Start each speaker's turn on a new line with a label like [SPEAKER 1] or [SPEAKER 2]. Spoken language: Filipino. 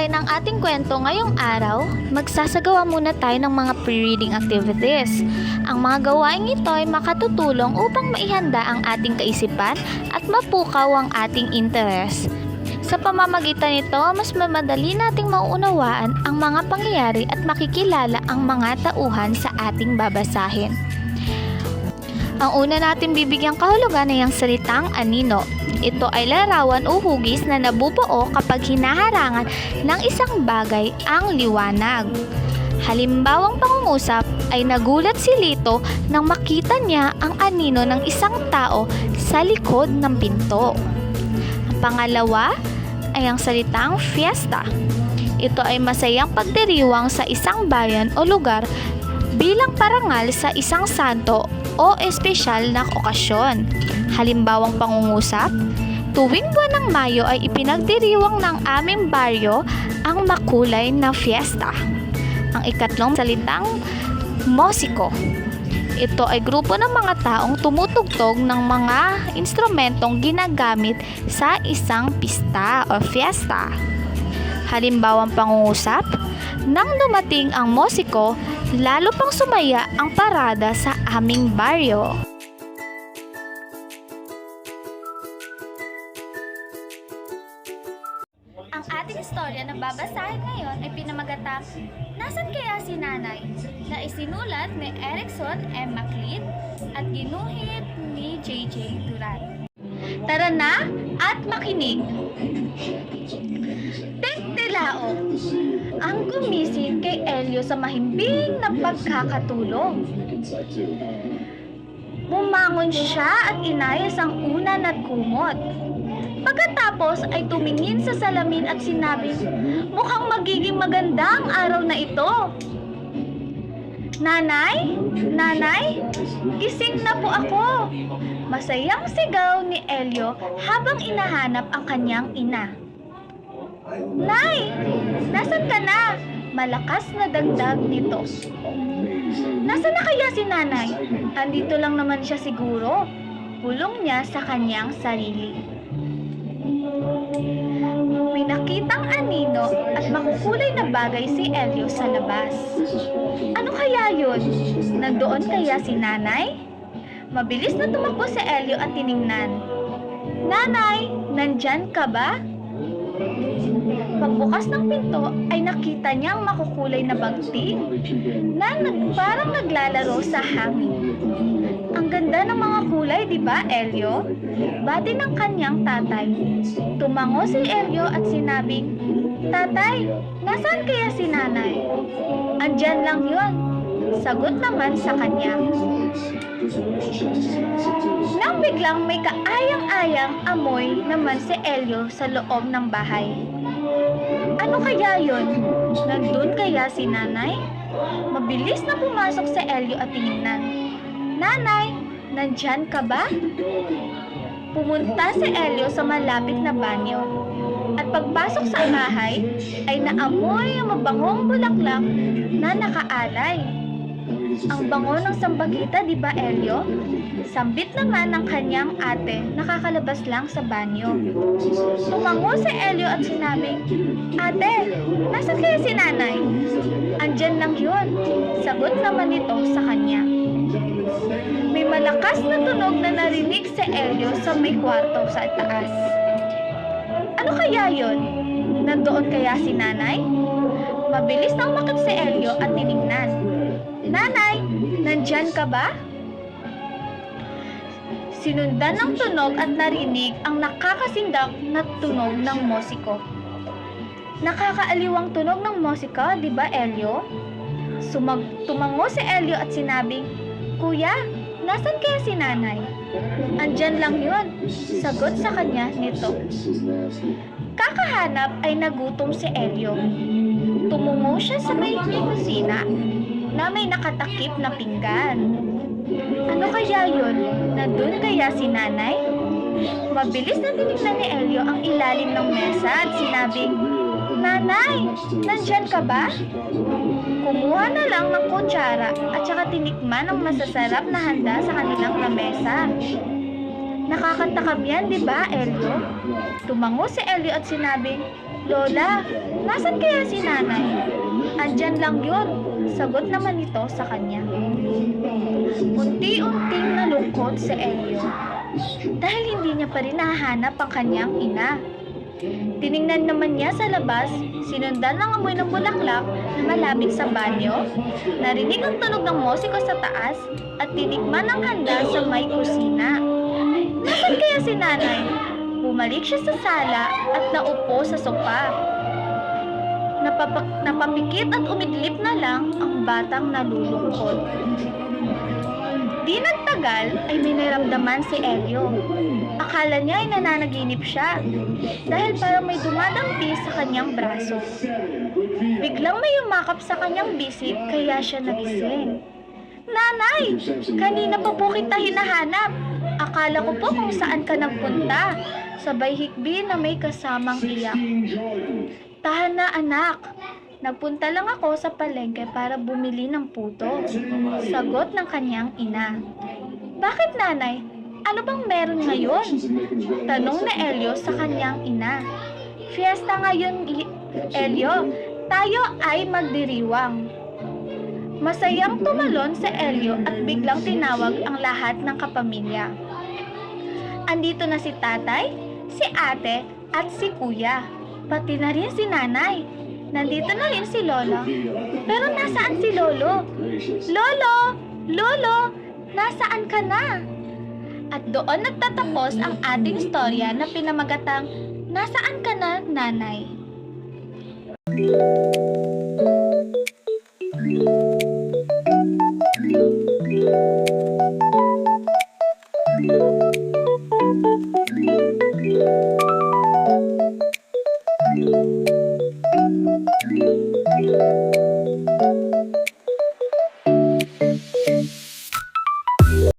[SPEAKER 1] pagtalakay ng ating kwento ngayong araw, magsasagawa muna tayo ng mga pre-reading activities. Ang mga gawain ito ay makatutulong upang maihanda ang ating kaisipan at mapukaw ang ating interes. Sa pamamagitan nito, mas mamadali nating mauunawaan ang mga pangyayari at makikilala ang mga tauhan sa ating babasahin. Ang una natin bibigyang kahulugan ay ang salitang anino. Ito ay larawan o hugis na nabubuo kapag hinaharangan ng isang bagay ang liwanag. Halimbawang pangungusap ay nagulat si Lito nang makita niya ang anino ng isang tao sa likod ng pinto. Ang pangalawa ay ang salitang fiesta. Ito ay masayang pagdiriwang sa isang bayan o lugar bilang parangal sa isang santo o espesyal na okasyon. Halimbawang pangungusap, tuwing buwan ng Mayo ay ipinagdiriwang ng aming baryo ang makulay na fiesta. Ang ikatlong salitang musiko. Ito ay grupo ng mga taong tumutugtog ng mga instrumentong ginagamit sa isang pista o fiesta. Halimbawang pangungusap, nang dumating ang musiko, lalo pang sumaya ang parada sa aming baryo. Ang ating istorya na babasahin ngayon ay pinamagatang Nasaan Kaya Si Nanay? Na isinulat ni Erickson M. MacLeod at ginuhit ni J.J. Duran. Tara na at makinig! Tek-telao ang gumising kay Elio sa mahimbing na pagkakatulog. Bumangon siya at inayos ang unan at kumot. Pagkatapos ay tumingin sa salamin at sinabi, mukhang magiging maganda ang araw na ito. Nanay? Nanay? Gising na po ako. Masayang sigaw ni Elio habang inahanap ang kanyang ina. Nay! Nasaan ka na? Malakas na dagdag nito. Nasaan na kaya si nanay? Andito lang naman siya siguro. Bulong niya sa kanyang sarili. May nakitang anino at makukulay na bagay si Elio sa labas. Ano kaya yun? Nandoon kaya si nanay? Mabilis na tumakbo si Elio at tiningnan. Nanay, nandyan ka ba? Pagbukas ng pinto ay nakita niyang makukulay na bagting na parang naglalaro sa hangin. Ang ganda ng mga kulay, di ba, Elio? Bati ng kanyang tatay. Tumango si Elio at sinabing, Tatay, nasaan kaya si nanay? Andyan lang yun. Sagot naman sa kanya. Nang biglang may kaayang-ayang amoy naman si Elio sa loob ng bahay. Ano kaya yun? Nandun kaya si nanay? Mabilis na pumasok si Elio at tinignan. Nanay, nandyan ka ba? Pumunta si Elio sa malapit na banyo. At pagpasok sa bahay, ay naamoy ang mabangong bulaklak na nakaalay. Ang bango ng sambagita, di ba, Elio? Sambit naman ng kanyang ate, nakakalabas lang sa banyo. Tumango si Elio at sinabing, Ate, nasaan kaya si nanay? Andyan lang yun. Sagot naman nito sa kanya. May malakas na tunog na narinig si Elio sa may kwarto sa taas. Ano kaya yun? Nandoon kaya si nanay? Mabilis na umakit si Elio at tinignan. Nanay, nandyan ka ba? Sinundan ng tunog at narinig ang nakakasindak na tunog ng musiko. Nakakaaliwang tunog ng musika, di ba, Elio? Tumango si Elio at sinabing, Kuya, nasan kaya si nanay? Andyan lang yun. Sagot sa kanya nito. Kakahanap ay nagutom si Elio. Tumungo siya sa may kusina na may nakatakip na pinggan. Ano kaya yun? Nandun kaya si nanay? Mabilis na tinignan ni Elio ang ilalim ng mesa at sinabing, Nanay, nandyan ka ba? Kumuha na lang ng kutsara at saka tinikman ang masasarap na handa sa kanilang lamesa. Nakakatakam yan, di ba, Elio? Tumango si Elio at sinabing, Lola, nasan kaya si nanay? Andyan lang yun, sagot naman nito sa kanya. Unti-unting nalungkot si Elio dahil hindi niya pa rin nahanap ang kanyang ina. Tiningnan naman niya sa labas, sinundan ng amoy ng bulaklak na malapit sa banyo, narinig ang tunog ng musiko sa taas at tinikman ang handa sa may kusina. Nasaan kaya si nanay? Bumalik siya sa sala at naupo sa sopa. Napapikit at umidlip na lang ang batang nalulungkot. Di nagtagal ay may naramdaman si Elio. Akala niya ay nananaginip siya dahil parang may dumadampi sa kanyang braso. Biglang may umakap sa kanyang bisig kaya siya nagising. Nanay, kanina pa po kita hinahanap. Akala ko po kung saan ka nagpunta. Sabay hikbi na may kasamang iyak. Tahan na anak. Nagpunta lang ako sa palengke para bumili ng puto. Sagot ng kanyang ina. Bakit nanay? Ano bang meron ngayon? Tanong ni Elio sa kanyang ina. Fiesta ngayon, Elio. Tayo ay magdiriwang. Masayang tumalon si Elio at biglang tinawag ang lahat ng kapamilya. Andito na si tatay, si ate at si kuya. Pati na rin si nanay. Nandito na rin si lolo. Pero nasaan si lolo? Lolo! Lolo! Nasaan ka na? At doon nagtatapos ang ating istorya na pinamagatang Nasaan ka na, nanay?